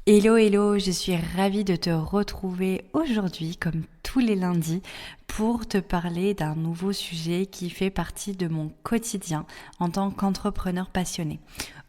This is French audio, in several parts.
Hello, hello, je suis ravie de te retrouver aujourd'hui, comme tous les lundis, pour te parler d'un nouveau sujet qui fait partie de mon quotidien en tant qu'entrepreneur passionné.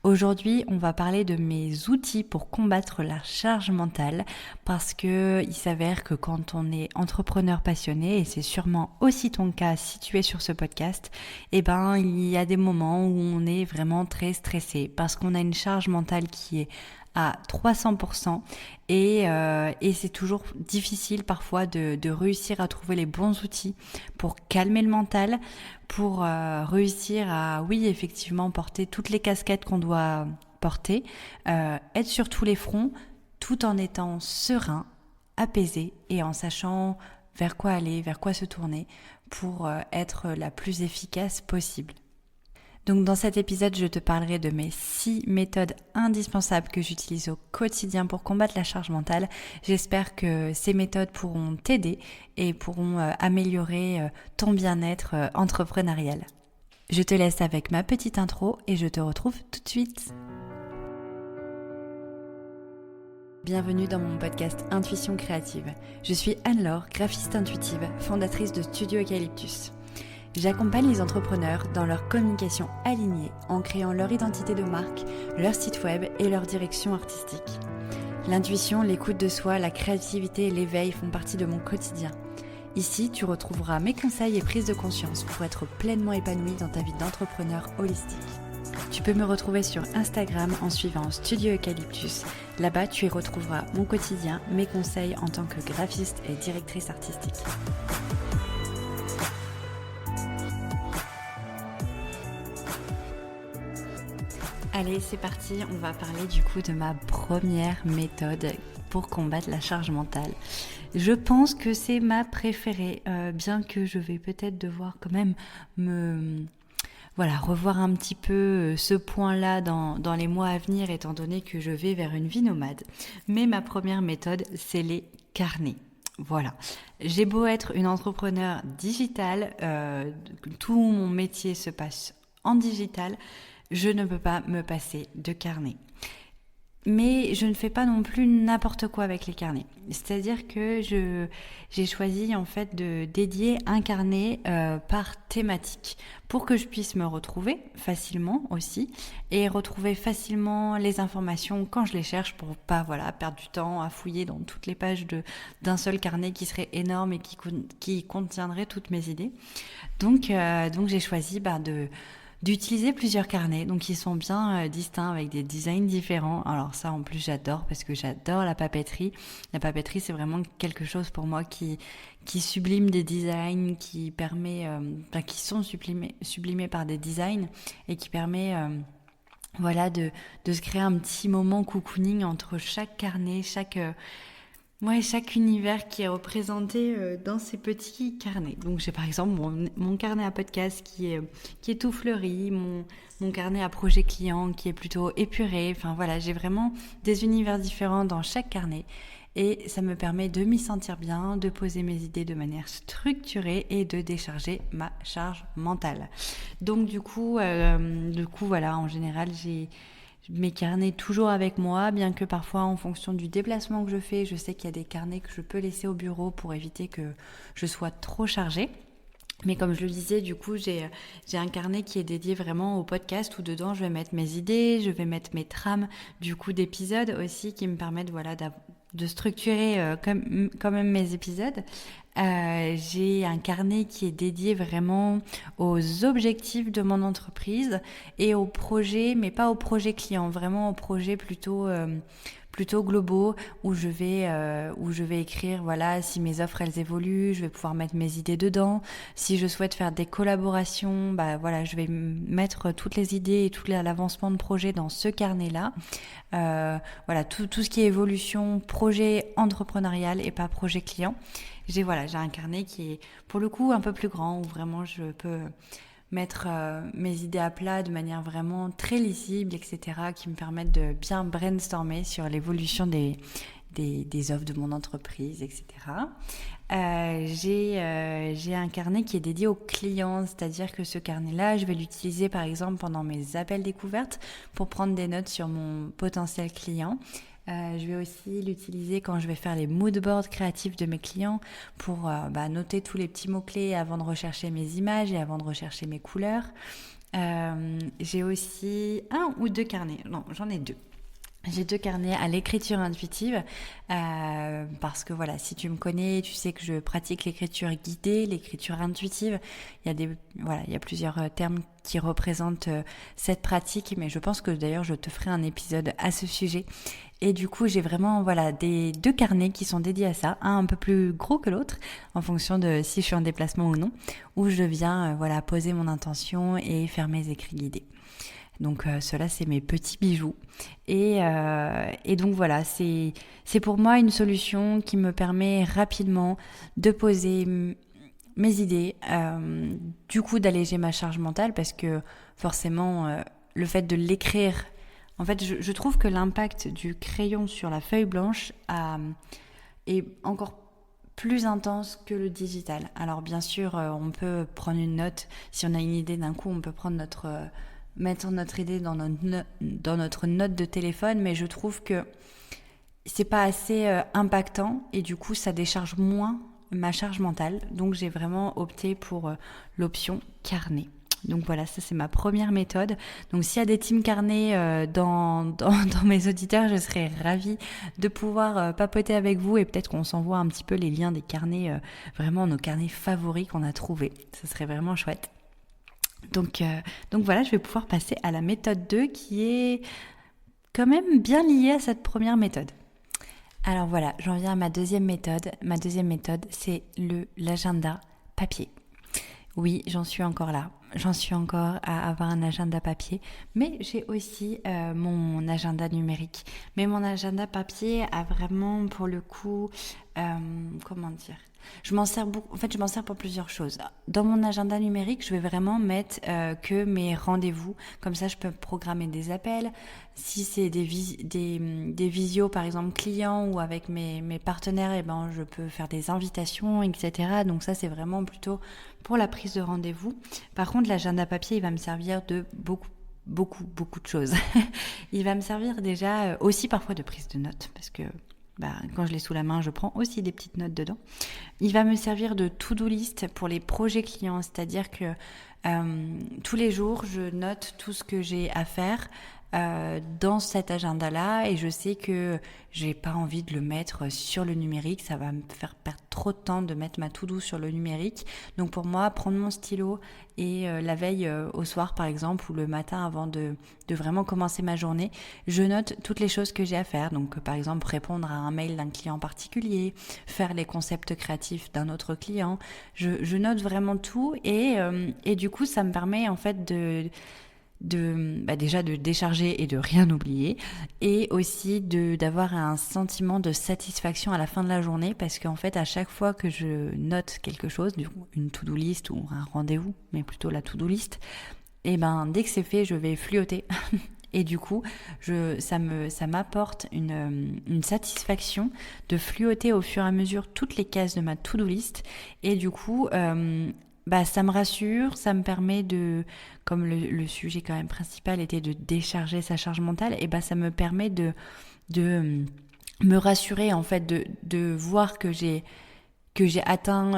Aujourd'hui, on va parler de mes outils pour combattre la charge mentale parce que il s'avère que quand on est entrepreneur passionné, et c'est sûrement aussi ton cas si tu es sur ce podcast, il y a des moments où on est vraiment très stressé parce qu'on a une charge mentale qui est à 300% et c'est toujours difficile parfois de réussir à trouver les bons outils pour calmer le mental, pour réussir à, oui, effectivement, porter toutes les casquettes qu'on doit porter, être sur tous les fronts, tout en étant serein, apaisé et en sachant vers quoi aller, vers quoi se tourner pour être la plus efficace possible. Donc dans cet épisode, je te parlerai de mes 6 méthodes indispensables que j'utilise au quotidien pour combattre la charge mentale. J'espère que ces méthodes pourront t'aider et pourront améliorer ton bien-être entrepreneurial. Je te laisse avec ma petite intro et je te retrouve tout de suite. Bienvenue dans mon podcast Intuition créative. Je suis Anne-Laure, graphiste intuitive, fondatrice de Studio Eucalyptus. J'accompagne les entrepreneurs dans leur communication alignée en créant leur identité de marque, leur site web et leur direction artistique. L'intuition, l'écoute de soi, la créativité et l'éveil font partie de mon quotidien. Ici, tu retrouveras mes conseils et prises de conscience pour être pleinement épanoui dans ta vie d'entrepreneur holistique. Tu peux me retrouver sur Instagram en suivant Studio Eucalyptus. Là-bas, tu y retrouveras mon quotidien, mes conseils en tant que graphiste et directrice artistique. Allez, c'est parti, on va parler du coup de ma première méthode pour combattre la charge mentale. Je pense que c'est ma préférée, bien que je vais peut-être devoir quand même revoir un petit peu ce point-là dans les mois à venir, étant donné que je vais vers une vie nomade. Mais ma première méthode, c'est les carnets. Voilà, j'ai beau être une entrepreneur digitale, tout mon métier se passe en digital, je ne peux pas me passer de carnet. Mais je ne fais pas non plus n'importe quoi avec les carnets. C'est-à-dire que j'ai choisi en fait de dédier un carnet par thématique pour que je puisse me retrouver facilement aussi et retrouver facilement les informations quand je les cherche pour pas perdre du temps à fouiller dans toutes les pages d'un seul carnet qui serait énorme et qui contiendrait toutes mes idées. Donc j'ai choisi d'utiliser plusieurs carnets, donc ils sont bien distincts avec des designs différents. Alors ça en plus j'adore parce que j'adore la papeterie. La papeterie c'est vraiment quelque chose pour moi qui sublime des designs, qui permet, qui sont sublimés par des designs et qui permet de se créer un petit moment cocooning entre chaque carnet, chaque univers qui est représenté dans ces petits carnets. Donc j'ai par exemple mon carnet à podcast qui est tout fleuri, mon carnet à projet client qui est plutôt épuré. Enfin voilà, j'ai vraiment des univers différents dans chaque carnet. Et ça me permet de m'y sentir bien, de poser mes idées de manière structurée et de décharger ma charge mentale. Donc du coup voilà, en général j'ai mes carnets toujours avec moi, bien que parfois en fonction du déplacement que je fais, je sais qu'il y a des carnets que je peux laisser au bureau pour éviter que je sois trop chargée. Mais comme je le disais, du coup, j'ai un carnet qui est dédié vraiment au podcast où dedans je vais mettre mes idées, je vais mettre mes trames du coup d'épisodes aussi qui me permettent de structurer quand même mes épisodes. J'ai un carnet qui est dédié vraiment aux objectifs de mon entreprise et aux projets, mais pas aux projets clients, vraiment aux projets plutôt globaux où je vais écrire si mes offres elles évoluent, je vais pouvoir mettre mes idées dedans. Si je souhaite faire des collaborations, je vais mettre toutes les idées et tout l'avancement de projet dans ce carnet-là. Tout ce qui est évolution, projet entrepreneurial et pas projet client. J'ai un carnet qui est pour le coup un peu plus grand où vraiment je peux mettre mes idées à plat de manière vraiment très lisible, etc., qui me permettent de bien brainstormer sur l'évolution des offres de mon entreprise, etc. J'ai un carnet qui est dédié aux clients, c'est-à-dire que ce carnet-là, je vais l'utiliser par exemple pendant mes appels découvertes pour prendre des notes sur mon potentiel client. Je vais aussi l'utiliser quand je vais faire les mood boards créatifs de mes clients pour noter tous les petits mots-clés avant de rechercher mes images et avant de rechercher mes couleurs. J'ai aussi 1 ou 2 carnets. Non, j'en ai 2. J'ai 2 carnets à l'écriture intuitive parce que voilà, si tu me connais, tu sais que je pratique l'écriture guidée, l'écriture intuitive. Il y a plusieurs termes qui représentent cette pratique, mais je pense que d'ailleurs je te ferai un épisode à ce sujet. Et du coup, j'ai vraiment des 2 carnets qui sont dédiés à ça, un peu plus gros que l'autre en fonction de si je suis en déplacement ou non, où je viens poser mon intention et faire mes écrits guidés. Donc cela, c'est mes petits bijoux. Et donc voilà, c'est pour moi une solution qui me permet rapidement de poser mes idées, du coup d'alléger ma charge mentale parce que forcément le fait de l'écrire, en fait je trouve que l'impact du crayon sur la feuille blanche est encore plus intense que le digital. Alors bien sûr, on peut prendre une note, si on a une idée d'un coup, on peut prendre mettre notre idée dans notre note de téléphone, mais je trouve que c'est pas assez impactant et du coup ça décharge moins ma charge mentale. Donc j'ai vraiment opté pour l'option carnet. Donc voilà, ça c'est ma première méthode. Donc s'il y a des team carnet dans mes auditeurs, je serais ravie de pouvoir papoter avec vous et peut-être qu'on s'envoie un petit peu les liens des carnets, vraiment nos carnets favoris qu'on a trouvés. Ce serait vraiment chouette. Donc voilà, je vais pouvoir passer à la méthode 2 qui est quand même bien liée à cette première méthode. Alors voilà, j'en viens à ma deuxième méthode. Ma deuxième méthode, c'est l'agenda papier. Oui, j'en suis encore là. J'en suis encore à avoir un agenda papier, mais j'ai aussi mon agenda numérique. Mais mon agenda papier a vraiment, pour le coup, comment dire ? Je m'en sers beaucoup. En fait, je m'en sers pour plusieurs choses. Dans mon agenda numérique, je vais vraiment mettre que mes rendez-vous. Comme ça, je peux programmer des appels. Si c'est des visios, par exemple, clients ou avec mes partenaires, je peux faire des invitations, etc. Donc ça, c'est vraiment plutôt pour la prise de rendez-vous. Par contre, l'agenda papier, il va me servir de beaucoup de choses. Il va me servir déjà aussi parfois de prise de notes parce que quand je l'ai sous la main, je prends aussi des petites notes dedans. Il va me servir de to-do list pour les projets clients, c'est-à-dire que tous les jours, je note tout ce que j'ai à faire dans cet agenda-là et je sais que j'ai pas envie de le mettre sur le numérique, ça va me faire perdre trop de temps de mettre ma to-do sur le numérique. Donc pour moi, prendre mon stylo et la veille au soir par exemple ou le matin avant de vraiment commencer ma journée, je note toutes les choses que j'ai à faire. Donc par exemple répondre à un mail d'un client particulier, faire les concepts créatifs d'un autre client. Je note vraiment tout et du coup ça me permet en fait déjà de décharger et de rien oublier et aussi d'avoir un sentiment de satisfaction à la fin de la journée parce qu'en fait à chaque fois que je note quelque chose, une to-do list ou un rendez-vous, mais plutôt la to-do list, et dès que c'est fait je vais fluoter et du coup ça m'apporte une satisfaction de fluoter au fur et à mesure toutes les cases de ma to-do list et du coup ça me rassure, ça me permet comme le sujet quand même principal était de décharger sa charge mentale, et ça me permet de me rassurer en fait, de voir que j'ai atteint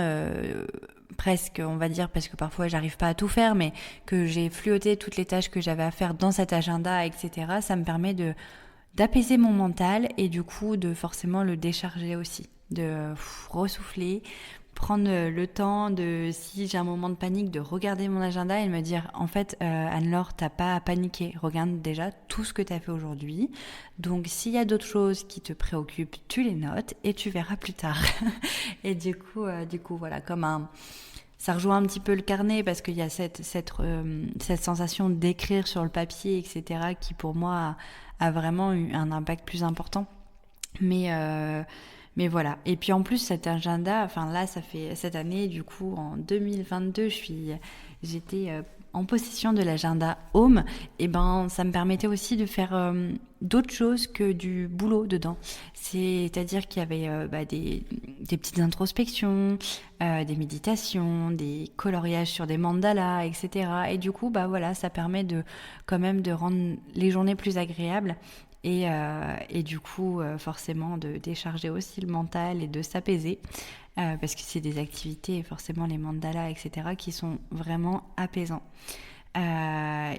presque, on va dire, parce que parfois j'arrive pas à tout faire, mais que j'ai fluoté toutes les tâches que j'avais à faire dans cet agenda, etc. Ça me permet d'apaiser mon mental et du coup de forcément le décharger aussi, de ressouffler, prendre le temps si j'ai un moment de panique, de regarder mon agenda et de me dire en fait Anne-Laure, t'as pas à paniquer, regarde déjà tout ce que t'as fait aujourd'hui, donc s'il y a d'autres choses qui te préoccupent, tu les notes et tu verras plus tard. Et du coup voilà, ça rejoint un petit peu le carnet parce qu'il y a cette sensation d'écrire sur le papier, etc., qui pour moi a vraiment eu un impact plus important. Mais voilà. Et puis en plus, cet agenda, là, ça fait cette année, du coup, en 2022, j'étais en possession de l'agenda Home. Et ça me permettait aussi de faire d'autres choses que du boulot dedans. C'est-à-dire qu'il y avait des petites introspections, des méditations, des coloriages sur des mandalas, etc. Et du coup, voilà, ça permet quand même de rendre les journées plus agréables. et du coup forcément de décharger aussi le mental et de s'apaiser. Parce que c'est des activités, forcément les mandalas, etc., qui sont vraiment apaisants.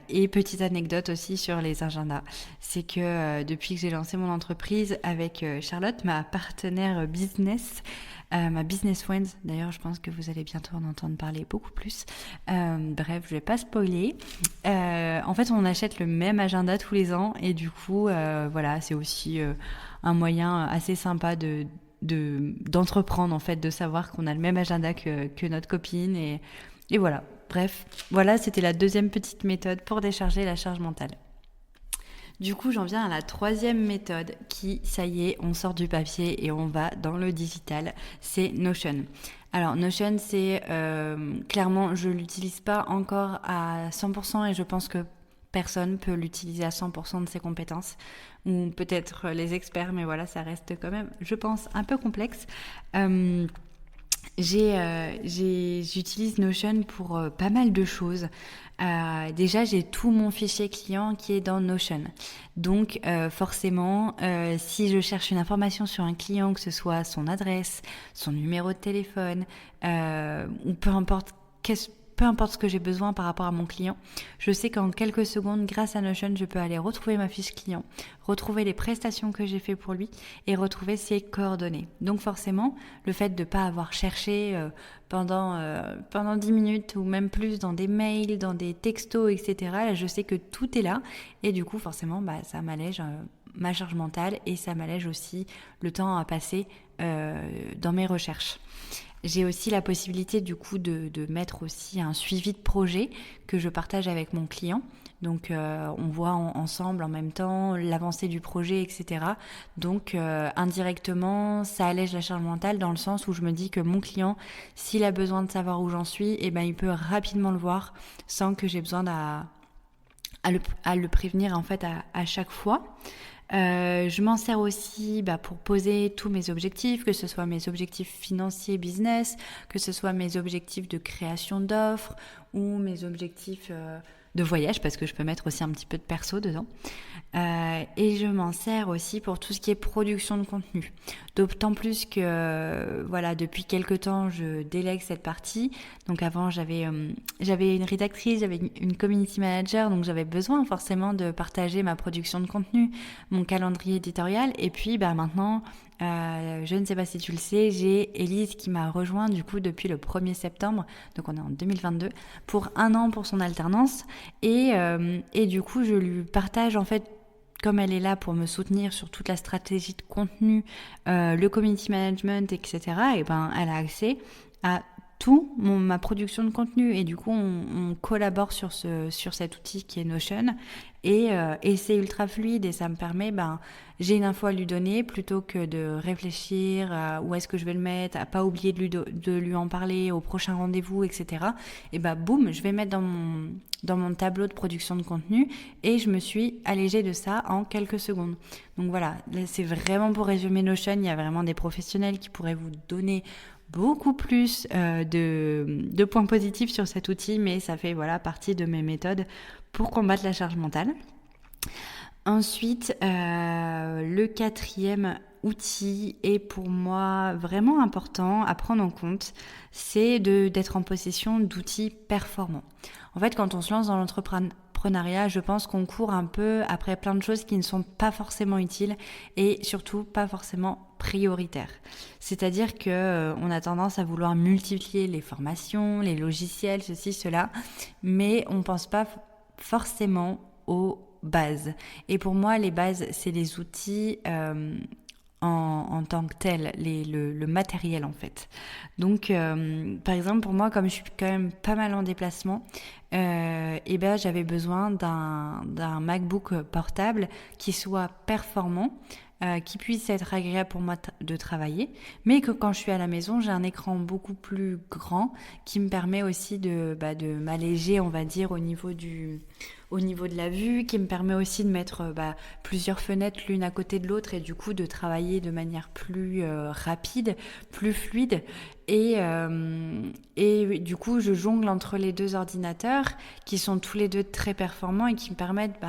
Et petite anecdote aussi sur les agendas, c'est que depuis que j'ai lancé mon entreprise avec Charlotte, ma partenaire business, ma business friend, d'ailleurs je pense que vous allez bientôt en entendre parler beaucoup plus, bref je vais pas spoiler, en fait on achète le même agenda tous les ans et du coup voilà, c'est aussi un moyen assez sympa d'entreprendre en fait, de savoir qu'on a le même agenda que notre copine et voilà. Bref, voilà, c'était la deuxième petite méthode pour décharger la charge mentale. Du coup, j'en viens à la troisième méthode qui, ça y est, on sort du papier et on va dans le digital, c'est Notion. Alors Notion, c'est clairement, je l'utilise pas encore à 100% et je pense que personne peut l'utiliser à 100% de ses compétences, ou peut-être les experts, mais voilà, ça reste quand même, je pense, un peu complexe. J'utilise Notion pour pas mal de choses. Déjà, j'ai tout mon fichier client qui est dans Notion. Donc, forcément, si je cherche une information sur un client, que ce soit son adresse, son numéro de téléphone, ou peu importe ce que j'ai besoin par rapport à mon client, je sais qu'en quelques secondes, grâce à Notion, je peux aller retrouver ma fiche client, retrouver les prestations que j'ai fait pour lui et retrouver ses coordonnées. Donc forcément, le fait de ne pas avoir cherché pendant 10 minutes ou même plus dans des mails, dans des textos, etc., là, je sais que tout est là et du coup, forcément, ça m'allège ma charge mentale et ça m'allège aussi le temps à passer dans mes recherches. J'ai aussi la possibilité du coup de mettre aussi un suivi de projet que je partage avec mon client. Donc on voit ensemble en même temps l'avancée du projet, etc. Donc indirectement, ça allège la charge mentale dans le sens où je me dis que mon client, s'il a besoin de savoir où j'en suis, eh ben, il peut rapidement le voir sans que j'ai besoin à le prévenir en fait à chaque fois. Je m'en sers aussi pour poser tous mes objectifs, que ce soit mes objectifs financiers business, que ce soit mes objectifs de création d'offres ou mes objectifs de voyage, parce que je peux mettre aussi un petit peu de perso dedans. Et je m'en sers aussi pour tout ce qui est production de contenu. D'autant plus que voilà, depuis quelques temps, je délègue cette partie. Donc avant, j'avais une rédactrice, j'avais une community manager, donc j'avais besoin forcément de partager ma production de contenu, mon calendrier éditorial. Et puis maintenant, je ne sais pas si tu le sais, j'ai Élise qui m'a rejoint du coup depuis le 1er septembre, donc on est en 2022, pour 1 an pour son alternance. Et du coup, je lui partage en fait, comme elle est là pour me soutenir sur toute la stratégie de contenu, le community management, etc., et elle a accès à ma production de contenu et du coup on collabore sur cet outil qui est Notion et c'est ultra fluide et ça me permet, j'ai une info à lui donner plutôt que de réfléchir à où est-ce que je vais le mettre, à pas oublier de lui en parler au prochain rendez-vous, etc. Et boum, je vais mettre dans mon tableau de production de contenu et je me suis allégée de ça en quelques secondes. Donc voilà, c'est vraiment pour résumer Notion, il y a vraiment des professionnels qui pourraient vous donner beaucoup plus de points positifs sur cet outil, mais ça fait partie de mes méthodes pour combattre la charge mentale. Ensuite, le 4e outil est pour moi vraiment important à prendre en compte, c'est d'être en possession d'outils performants. En fait, quand on se lance dans l'entrepreneuriat, je pense qu'on court un peu après plein de choses qui ne sont pas forcément utiles et surtout pas forcément prioritaires. C'est-à-dire qu'on a tendance à vouloir multiplier les formations, les logiciels, ceci, cela, mais on ne pense pas forcément aux bases. Et pour moi, les bases, c'est les outils en tant que tel, le matériel en fait. Donc par exemple pour moi, comme je suis quand même pas mal en déplacement, j'avais besoin d'un MacBook portable qui soit performant, qui puisse être agréable pour moi de travailler, mais que quand je suis à la maison, j'ai un écran beaucoup plus grand qui me permet aussi de m'alléger, on va dire, au niveau de la vue, qui me permet aussi de mettre plusieurs fenêtres l'une à côté de l'autre et du coup de travailler de manière plus rapide, plus fluide. Et du coup, je jongle entre les deux ordinateurs qui sont tous les deux très performants et qui me permettent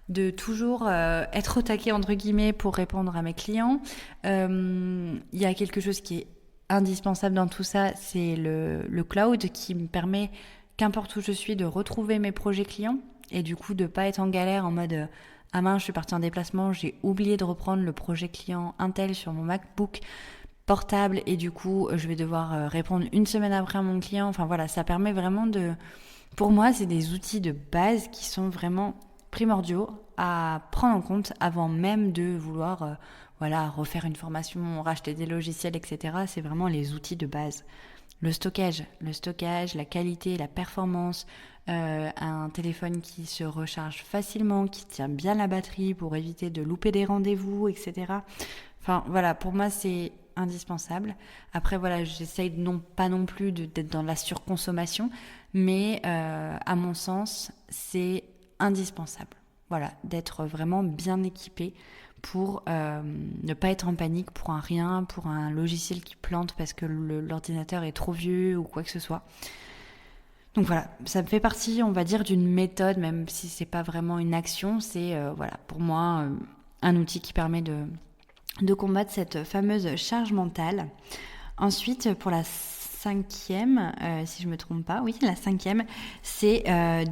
de toujours être au taquet, entre guillemets, pour répondre à mes clients. Il y a quelque chose qui est indispensable dans tout ça, c'est le cloud qui me permet, qu'importe où je suis, de retrouver mes projets clients et du coup de pas être en galère en mode ah mince, je suis partie en déplacement, j'ai oublié de reprendre le projet client Intel sur mon MacBook portable et du coup je vais devoir répondre une semaine après à mon client. Enfin voilà, ça permet vraiment pour moi, c'est des outils de base qui sont vraiment primordiaux à prendre en compte avant même de vouloir refaire une formation, racheter des logiciels, etc. C'est vraiment les outils de base. Le stockage, la qualité, la performance, un téléphone qui se recharge facilement, qui tient bien la batterie pour éviter de louper des rendez-vous, etc. Enfin voilà, pour moi c'est indispensable. Après voilà, j'essaye pas non plus d'être dans la surconsommation, mais à mon sens c'est indispensable. Voilà, d'être vraiment bien équipé pour ne pas être en panique pour un rien, pour un logiciel qui plante parce que l'ordinateur est trop vieux ou quoi que ce soit. Donc voilà, ça fait partie, on va dire, d'une méthode, même si c'est pas vraiment une action, c'est pour moi un outil qui permet de combattre cette fameuse charge mentale. Ensuite, pour la cinquième, si je me trompe pas, oui, la cinquième, c'est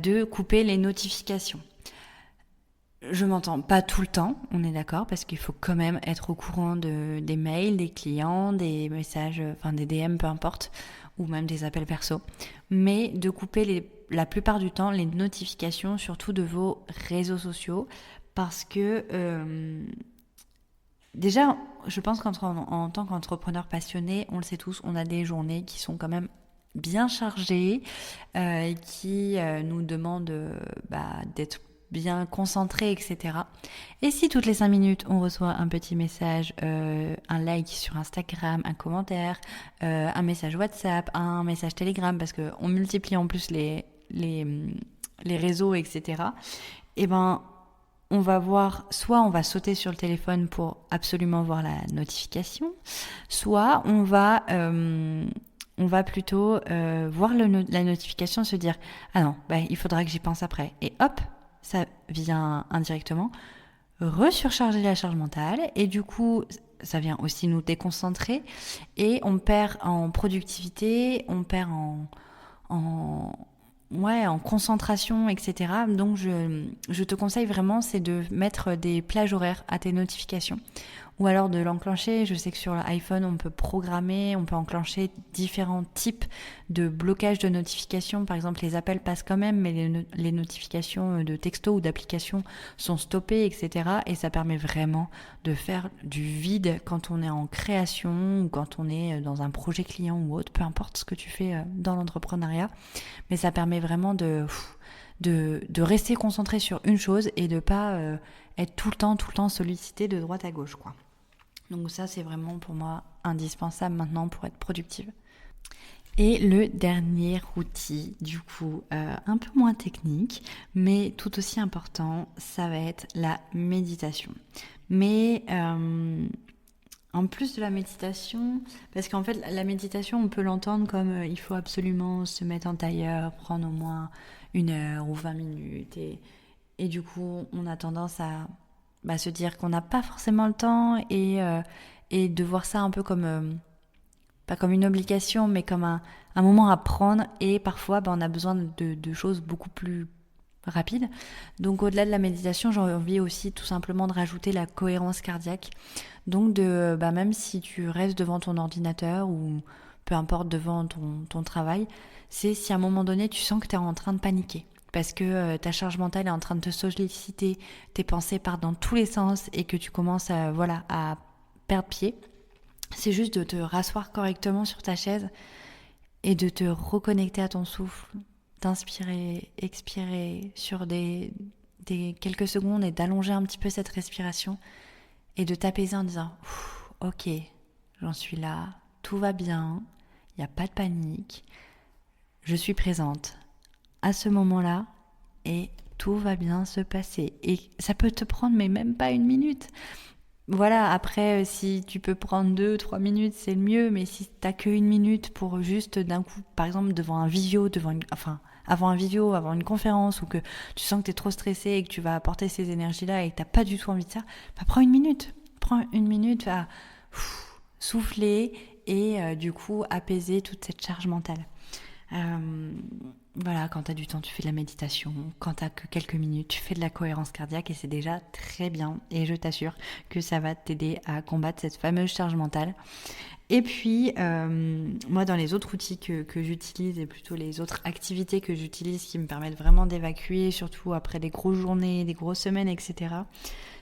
de couper les notifications. Je m'entends pas tout le temps, on est d'accord, parce qu'il faut quand même être au courant des mails, des clients, des messages, des DM, peu importe, ou même des appels perso. Mais de couper la plupart du temps les notifications, surtout de vos réseaux sociaux, parce que déjà, je pense qu'en tant qu'entrepreneur passionné, on le sait tous, on a des journées qui sont quand même bien chargées, qui nous demandent d'être bien concentré, etc. Et si toutes les 5 minutes, on reçoit un petit message, un like sur Instagram, un commentaire, un message WhatsApp, un message Telegram, parce qu'on multiplie en plus les réseaux, etc. Et on va sauter sur le téléphone pour absolument voir la notification, soit on va plutôt voir la notification, se dire « Ah non, il faudra que j'y pense après ». Et hop, ça vient indirectement resurcharger la charge mentale et du coup ça vient aussi nous déconcentrer et on perd en productivité, on perd en concentration, etc. Donc je te conseille vraiment, c'est de mettre des plages horaires à tes notifications ou alors de l'enclencher. Je sais que sur l'iPhone, on peut programmer, on peut enclencher différents types de blocage de notifications. Par exemple, les appels passent quand même, mais les notifications de texto ou d'applications sont stoppées, etc. Et ça permet vraiment de faire du vide quand on est en création ou quand on est dans un projet client ou autre, peu importe ce que tu fais dans l'entrepreneuriat. Mais ça permet vraiment de rester concentré sur une chose et de pas être tout le temps sollicité de droite à gauche, quoi. Donc ça, c'est vraiment pour moi indispensable maintenant pour être productive. Et le dernier outil, du coup, un peu moins technique, mais tout aussi important, ça va être la méditation. Mais en plus de la méditation, parce qu'en fait, la méditation, on peut l'entendre comme il faut absolument se mettre en tailleur, prendre au moins 1 heure ou 20 minutes. Et du coup, on a tendance à se dire qu'on n'a pas forcément le temps et de voir ça un peu comme, pas comme une obligation, mais comme un moment à prendre. Et parfois, on a besoin de choses beaucoup plus rapides. Donc au-delà de la méditation, j'ai envie aussi tout simplement de rajouter la cohérence cardiaque. Donc même si tu restes devant ton ordinateur ou peu importe devant ton travail, c'est si à un moment donné tu sens que tu es en train de paniquer parce que ta charge mentale est en train de te solliciter, tes pensées partent dans tous les sens et que tu commences à perdre pied, c'est juste de te rasseoir correctement sur ta chaise et de te reconnecter à ton souffle, d'inspirer, expirer sur des quelques secondes et d'allonger un petit peu cette respiration et de t'apaiser en disant « Ok, j'en suis là, tout va bien, il n'y a pas de panique, je suis présente à ce moment-là et tout va bien se passer. » Et ça peut te prendre mais même pas 1 minute. Voilà, après, si tu peux prendre 2-3 minutes, c'est le mieux, mais si t'as que 1 minute pour juste d'un coup, par exemple, devant un visio, avant un visio, avant une conférence, ou que tu sens que t'es trop stressé et que tu vas apporter ces énergies-là et que t'as pas du tout envie de ça, bah prends 1 minute. Prends 1 minute à souffler et du coup apaiser toute cette charge mentale. Euh, voilà, quand tu as du temps, tu fais de la méditation. Quand tu as que quelques minutes, tu fais de la cohérence cardiaque et c'est déjà très bien. Et je t'assure que ça va t'aider à combattre cette fameuse charge mentale. Et puis, moi, dans les autres outils que j'utilise et plutôt les autres activités que j'utilise qui me permettent vraiment d'évacuer, surtout après des grosses journées, des grosses semaines, etc.,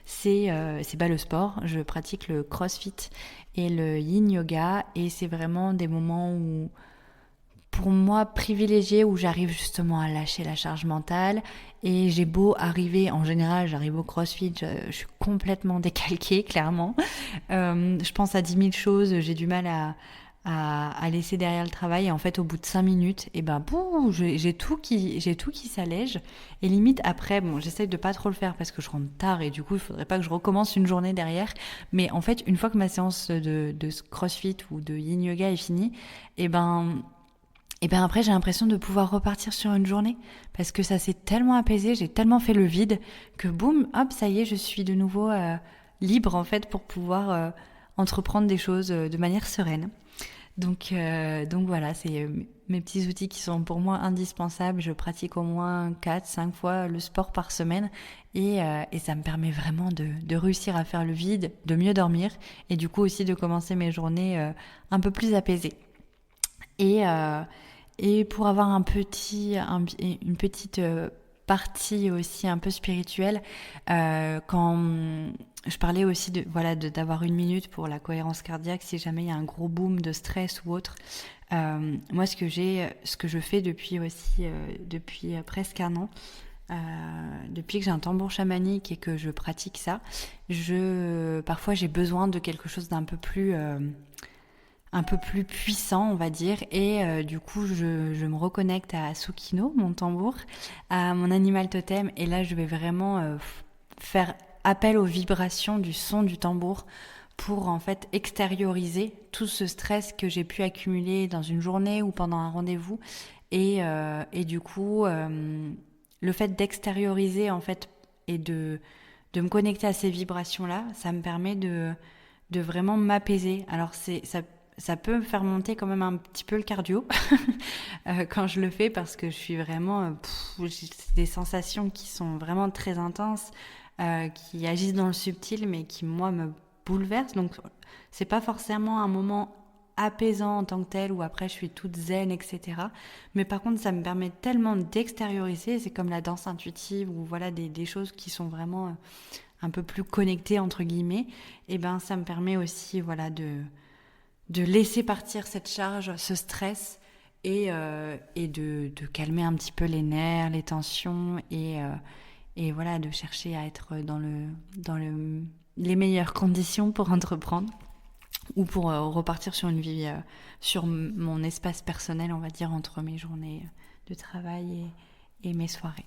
c'est le sport. Je pratique le crossfit et le yin yoga et c'est vraiment des moments où pour moi privilégié où j'arrive justement à lâcher la charge mentale et j'ai beau arriver, en général j'arrive au crossfit, je suis complètement décalquée clairement, je pense à 10 000 choses, j'ai du mal à laisser derrière le travail et en fait au bout de 5 minutes et ben bouh, j'ai tout qui s'allège et limite après bon j'essaye de pas trop le faire parce que je rentre tard et du coup il faudrait pas que je recommence une journée derrière, mais en fait une fois que ma séance de crossfit ou de yin yoga est finie et ben après, j'ai l'impression de pouvoir repartir sur une journée parce que ça s'est tellement apaisé, j'ai tellement fait le vide que boum, hop, ça y est, je suis de nouveau libre en fait pour pouvoir entreprendre des choses de manière sereine. Donc voilà, c'est mes petits outils qui sont pour moi indispensables. Je pratique au moins 4-5 fois le sport par semaine et ça me permet vraiment de réussir à faire le vide, de mieux dormir et du coup aussi de commencer mes journées un peu plus apaisées. Et pour avoir une petite partie aussi un peu spirituelle, quand je parlais aussi d'avoir 1 minute pour la cohérence cardiaque si jamais il y a un gros boom de stress ou autre. Moi, ce que je fais depuis presque un an, depuis que j'ai un tambour chamanique et que je pratique ça, parfois j'ai besoin de quelque chose d'un peu plus puissant, on va dire, et du coup je me reconnecte à Sukino, mon tambour, à mon animal totem, et là je vais vraiment faire appel aux vibrations du son du tambour pour en fait extérioriser tout ce stress que j'ai pu accumuler dans une journée ou pendant un rendez-vous, et du coup le fait d'extérioriser en fait et de me connecter à ces vibrations là, ça me permet de vraiment m'apaiser. Alors ça peut me faire monter quand même un petit peu le cardio quand je le fais parce que je suis vraiment j'ai des sensations qui sont vraiment très intenses, qui agissent dans le subtil mais qui moi me bouleversent. Donc c'est pas forcément un moment apaisant en tant que tel où après je suis toute zen, etc. Mais par contre ça me permet tellement d'extérioriser. C'est comme la danse intuitive ou voilà des choses qui sont vraiment un peu plus connectées entre guillemets. Et ben ça me permet aussi voilà de laisser partir cette charge, ce stress et de calmer un petit peu les nerfs, les tensions et voilà, de chercher à être dans les meilleures conditions pour entreprendre ou pour repartir sur une vie, sur mon espace personnel, on va dire, entre mes journées de travail et mes soirées.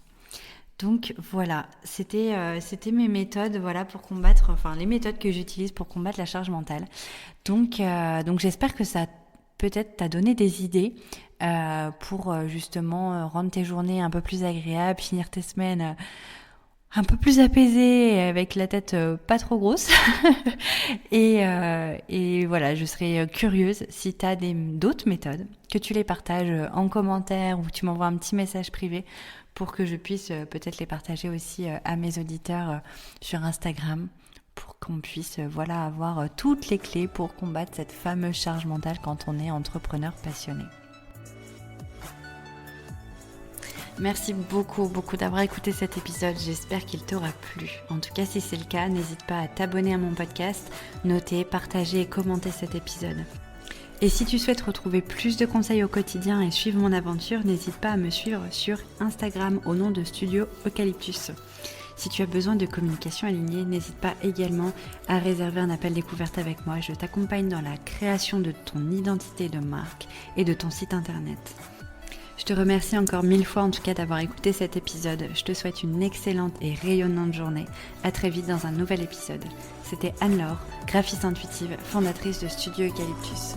Donc voilà, c'était mes méthodes pour combattre, enfin les méthodes que j'utilise pour combattre la charge mentale. Donc j'espère que ça peut-être t'a donné des idées pour justement rendre tes journées un peu plus agréables, finir tes semaines un peu plus apaisée avec la tête pas trop grosse. et voilà, je serais curieuse si tu as d'autres méthodes, que tu les partages en commentaire ou tu m'envoies un petit message privé pour que je puisse peut-être les partager aussi à mes auditeurs sur Instagram pour qu'on puisse avoir toutes les clés pour combattre cette fameuse charge mentale quand on est entrepreneur passionné. Merci beaucoup d'avoir écouté cet épisode, j'espère qu'il t'aura plu. En tout cas, si c'est le cas, n'hésite pas à t'abonner à mon podcast, noter, partager et commenter cet épisode. Et si tu souhaites retrouver plus de conseils au quotidien et suivre mon aventure, n'hésite pas à me suivre sur Instagram au nom de Studio Eucalyptus. Si tu as besoin de communication alignée, n'hésite pas également à réserver un appel découverte avec moi. Je t'accompagne dans la création de ton identité de marque et de ton site internet. Je te remercie encore 1000 fois en tout cas d'avoir écouté cet épisode. Je te souhaite une excellente et rayonnante journée. À très vite dans un nouvel épisode. C'était Anne-Laure, graphiste intuitive, fondatrice de Studio Eucalyptus.